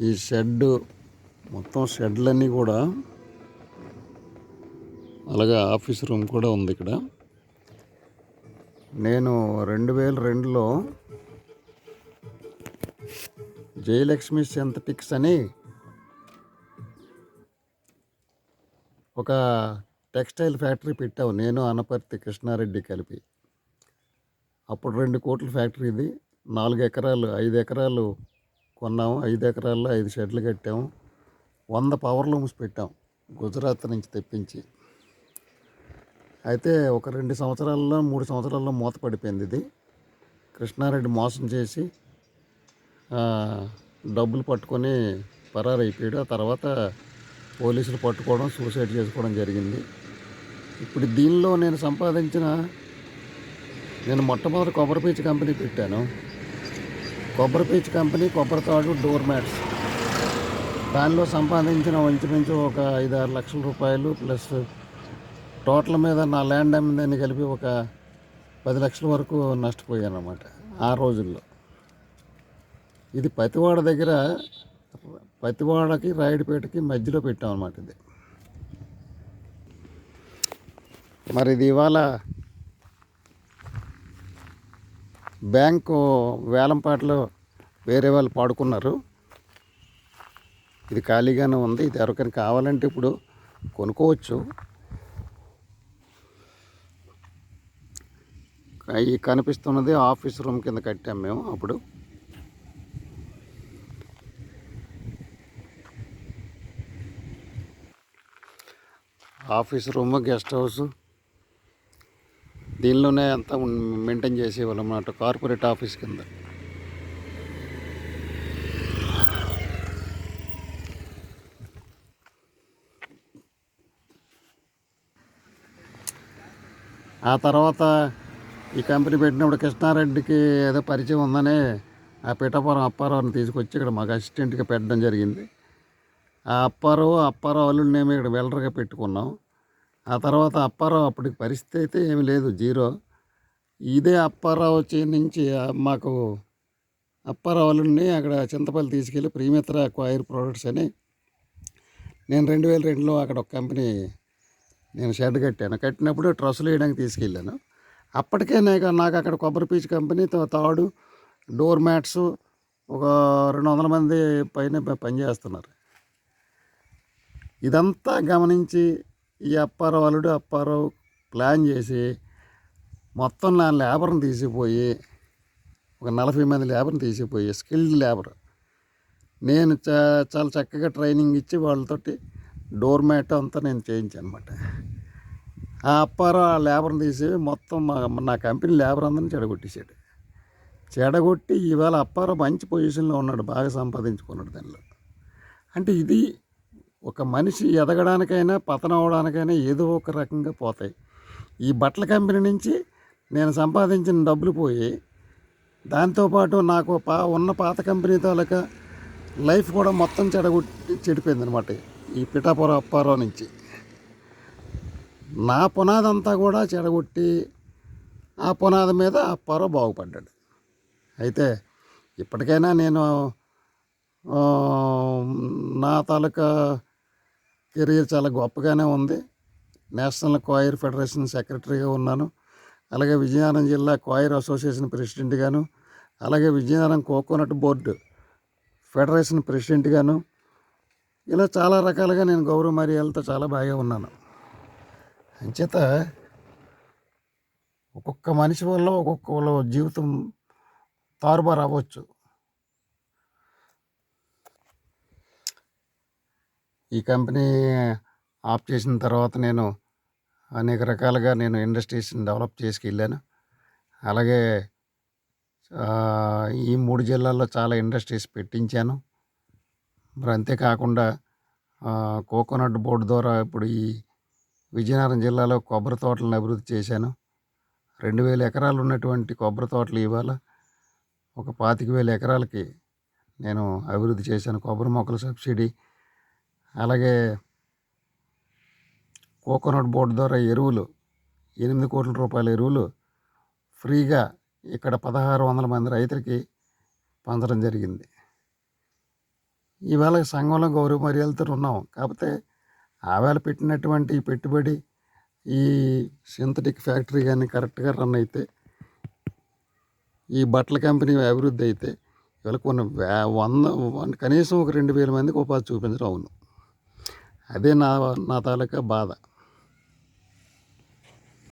ఈ షెడ్ మొత్తం షెడ్లన్నీ కూడా, అలాగే ఆఫీస్ రూమ్ కూడా ఉంది ఇక్కడ. నేను 2002లో జయలక్ష్మి సింథటిక్స్ అని ఒక టెక్స్టైల్ ఫ్యాక్టరీ పెట్టావు, నేను అనపర్తి కృష్ణారెడ్డి కలిపి. అప్పుడు 2 కోట్ల ఫ్యాక్టరీ ఇది. 4 ఎకరాలు 5 ఎకరాలు కొన్నాము. 5 ఎకరాల్లో 5 షెడ్లు కట్టాము. 100 పవర్ లూమ్స్ పెట్టాం గుజరాత్ నుంచి తెప్పించి. అయితే ఒక 2 సంవత్సరాల్లో 3 సంవత్సరాల్లో మూత పడిపోయింది ఇది. కృష్ణారెడ్డి మోసం చేసి డబ్బులు పట్టుకొని పరారైపోయాడు. ఆ తర్వాత పోలీసులు పట్టుకోవడం, సూసైడ్ చేసుకోవడం జరిగింది. ఇప్పుడు దీనిలో నేను మొట్టమొదటి కొబ్బరి పీచు కంపెనీ పెట్టాను. కొబ్బరి పీచు కంపెనీ, కొబ్బరి తాడు, డోర్ మ్యాట్స్. దానిలో సంపాదించిన ఇంచుమించు ఒక 5-6 లక్షల రూపాయలు ప్లస్ టోటల్ మీద నా ల్యాండ్ అమ్మిందని కలిపి ఒక 10 లక్షల వరకు నష్టపోయాను అన్నమాట ఆ రోజుల్లో. ఇది పతివాడకి రాయుడిపేటకి మధ్యలో పెట్టాం అన్నమాట ఇది. మరి ఇది ఇవాళ బ్యాంకు వేలంపాటలో వేరే వాళ్ళు పాడుకున్నారు. ఇది ఖాళీగానే ఉంది. ఇది ఎవరికైనా కావాలంటే ఇప్పుడు కొనుక్కోవచ్చు. ఈ కనిపిస్తున్నది ఆఫీస్ రూమ్ కింద కట్టాం మేము అప్పుడు. ఆఫీస్ రూమ్, గెస్ట్ హౌస్ దీనిలోనే అంతా మెయింటైన్ చేసేవాళ్ళం అన్నమాట, కార్పొరేట్ ఆఫీస్ కింద. ఆ తర్వాత ఈ కంపెనీ పెట్టినప్పుడు కృష్ణారెడ్డికి ఏదో పరిచయం ఉందని ఆ పిఠాపురం అప్పారావుని తీసుకొచ్చి ఇక్కడ మాకు అసిస్టెంట్గా పెట్టడం జరిగింది. ఆ అప్పారావు అల్లుడినేమో ఇక్కడ వెల్డర్గా పెట్టుకున్నాం. ఆ తర్వాత అప్పారావు అప్పటికి పరిస్థితి అయితే ఏమి లేదు, జీరో. ఇదే అప్పారావు నుంచి మాకు అప్పారావు అల్లుడిని అక్కడ చింతపల్లి తీసుకెళ్ళి ప్రీమిత్ర క్వైర్ ప్రొడక్ట్స్ అని నేను 2002లో అక్కడ ఒక కంపెనీ నేను షెడ్ కట్టాను. కట్టినప్పుడు ట్రస్సులు వేయడానికి తీసుకెళ్ళాను. అప్పటికే నాకు అక్కడ కొబ్బరి పీచు కంపెనీ, తాడు, డోర్ మ్యాట్స్ ఒక 200 మంది పైన పనిచేస్తున్నారు. ఇదంతా గమనించి ఈ అప్పారావు ప్లాన్ చేసి మొత్తం నా లేబర్ని తీసిపోయి ఒక 40 మంది లేబర్ని తీసిపోయి స్కిల్డ్ లేబర్ నేను చాలా చక్కగా ట్రైనింగ్ ఇచ్చి వాళ్ళతోటి డోర్ మ్యాట్ అంతా నేను చేయించాను అనమాట. ఆ అప్పారావు ఆ లేబర్ని తీసి మొత్తం నా కంపెనీ లేబర్ అందరిని చెడగొట్టేసాడు. చెడగొట్టి ఇవాళ అప్పారావు మంచి పొజిషన్లో ఉన్నాడు, బాగా సంపాదించుకున్నాడు దానిలో. అంటే ఇది ఒక మనిషి ఎదగడానికైనా పతనం అవడానికైనా ఏదో ఒక రకంగా పోతాయి. ఈ బట్టల కంపెనీ నుంచి నేను సంపాదించిన డబ్బులు పోయి దాంతోపాటు నాకు ఉన్న పాత కంపెనీ తాలూకా లైఫ్ కూడా మొత్తం చెడిపోయింది అనమాట. ఈ పిఠాపురం అప్పారావు నుంచి నా పునాది అంతా కూడా చెడగొట్టి ఆ పునాది మీద అప్పారావు బాగుపడ్డాడు. అయితే ఇప్పటికైనా నేను నా తాలూకా కెరీర్ చాలా గొప్పగానే ఉంది. నేషనల్ క్వైర్ ఫెడరేషన్ సెక్రటరీగా ఉన్నాను. అలాగే విజయనగరం జిల్లా క్వైర్ అసోసియేషన్ ప్రెసిడెంట్గాను, అలాగే విజయనగరం కోకోనట్ బోర్డు ఫెడరేషన్ ప్రెసిడెంట్గాను, ఇలా చాలా రకాలుగా నేను గౌరవ మర్యాదలతో చాలా బాగా ఉన్నాను. అంచేత ఒక్కొక్క మనిషి వల్ల ఒక్కొక్క జీవితం తారుమారు అవ్వచ్చు. ఈ కంపెనీ ఆఫ్ చేసిన తర్వాత నేను అనేక రకాలుగా ఇండస్ట్రీస్ని డెవలప్ చేసుకెళ్ళాను. అలాగే ఈ 3 జిల్లాల్లో చాలా ఇండస్ట్రీస్ పెట్టించాను. మరి అంతేకాకుండా కోకోనట్ బోర్డు ద్వారా ఇప్పుడు ఈ విజయనగరం జిల్లాలో కొబ్బరి తోటలను అభివృద్ధి చేశాను. 2000 ఎకరాలు ఉన్నటువంటి కొబ్బరి తోటలు ఇవాళ ఒక 25,000 ఎకరాలకి నేను అభివృద్ధి చేశాను. కొబ్బరి మొక్కల సబ్సిడీ, అలాగే కోకోనట్ బోర్డు ద్వారా ఎరువులు 8 కోట్ల రూపాయల ఎరువులు ఫ్రీగా ఇక్కడ 1600 మంది రైతులకి పంచడం జరిగింది. ఈవేళ సంఘంలో గౌరవ మర్యాదలతో ఉన్నాం. కాకపోతే ఆవేళ పెట్టినటువంటి ఈ పెట్టుబడి, ఈ సింథటిక్ ఫ్యాక్టరీ కానీ కరెక్ట్గా రన్ అయితే, ఈ బట్టల కంపెనీ అభివృద్ధి అయితే ఇవాళ కొన్ని కనీసం ఒక 2000 మందికి ఉపాధి చూపించడం అవును. అదే నా నా తాలూకా బాధ.